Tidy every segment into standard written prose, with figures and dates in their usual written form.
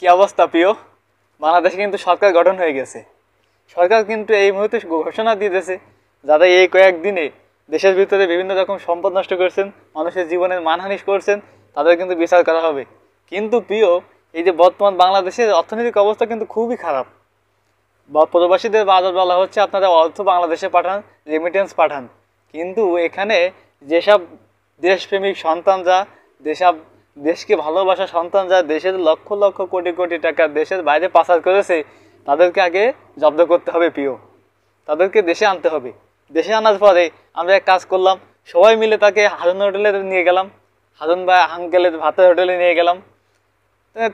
কি অবস্থা প্রিয়? বাংলাদেশে কিন্তু সরকার গঠন হয়ে গেছে। সরকার কিন্তু এই মুহূর্তে ঘোষণা দিতেছে যারা এই কয়েকদিনে দেশের ভিতরে বিভিন্ন রকম সম্পদ নষ্ট করছেন, মানুষের জীবনের মানহানি করছেন, তাদের কিন্তু বিচার করা হবে। কিন্তু প্রিয়, এই যে বর্তমান বাংলাদেশের অর্থনৈতিক অবস্থা কিন্তু খুবই খারাপ। প্রবাসীদের বাজার বলা হচ্ছে আপনারা অর্থ বাংলাদেশে পাঠান, রেমিটেন্স পাঠান, কিন্তু এখানে যেসব দেশপ্রেমিক সন্তানরা, যেসব দেশকে ভালোবাসা সন্তানরা দেশের লক্ষ লক্ষ কোটি কোটি টাকা দেশের বাইরে পাচার করেছে, তাদেরকে আগে জব্দ করতে হবে প্রিয়। তাদেরকে দেশে আনতে হবে। দেশে আনার পরে আমরা এক কাজ করলাম, সবাই মিলে তাকে হারুন হোটেলে নিয়ে গেলাম, হারুন বা আঙ্কেলের ভাতের হোটেলে নিয়ে গেলাম।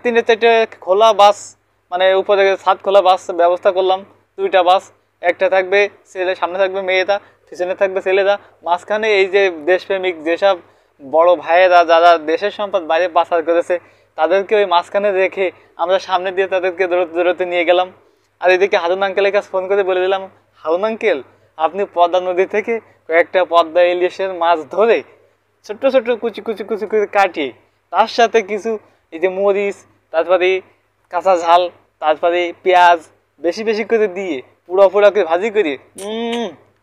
3-4টে খোলা বাস, মানে উপরে ছাদ খোলা বাস ব্যবস্থা করলাম। 2টা বাস, একটা থাকবে ছেলে, সামনে থাকবে মেয়েরা, পিছনে থাকবে ছেলেরা, মাঝখানে এই যে দেশপ্রেমিক যেসব বড় ভাইয়েরা যারা দেশের সম্পদ বাইরে পাচার করেছে তাদেরকে ওই মাঝখানে রেখে আমরা সামনে দিয়ে তাদেরকে দৌড়তে দৌড়তে নিয়ে গেলাম। আর এদিকে হারুন আঙ্কেলের কাছে ফোন করে বলে দিলাম, হারুন আঙ্কেল আপনি পদ্মা নদী থেকে কয়েকটা পদ্মা ইলিশের মাছ ধরে ছোট্ট ছোট্ট কুচি কুচি কুচি করে কাটিয়ে তার সাথে কিছু এই যে মরিচ, তারপরে কাঁচা ঝাল, তারপরে পেঁয়াজ বেশি বেশি করে দিয়ে পুরো পুরো করে ভাজি করে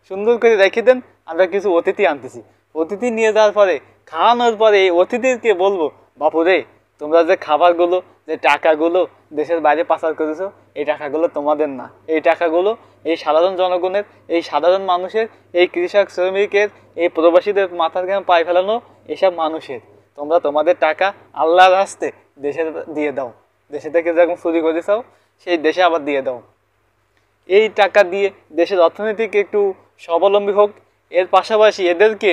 সুন্দর করে রেখে দেন। আমরা কিছু অতিথি আনতেছি, অতিথি নিয়ে যাওয়ার পরে খাওয়ানোর পরে এই অতিথিকে বলবো, বাপুরে তোমরা যে খাবারগুলো, যে টাকাগুলো দেশের বাইরে পাচার করেছো, এই টাকাগুলো তোমাদের না, এই টাকাগুলো এই সাধারণ জনগণের, এই সাধারণ মানুষের, এই কৃষক শ্রমিকের, এই প্রবাসীদের মাথার ঘাম পায়ে ফেলানো এসব মানুষের। তোমরা তোমাদের টাকা আল্লাহর রাস্তে দেশে দিয়ে দাও, দেশে থেকে যখন চুরি করেছাও সেই দেশে আবার দিয়ে দাও। এই টাকা দিয়ে দেশের অর্থনৈতিক একটু স্বাবলম্বী হোক। এর পাশাপাশি এদেরকে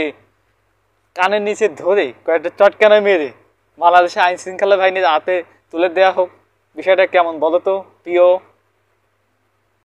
কানের নিচে ধরে কয়েকটা চটকানা মেরে বাংলাদেশে আইন শৃঙ্খলা বাহিনীর হাতে তুলে দেওয়া হোক। বিষয়টা কেমন বলো তো প্রিয়?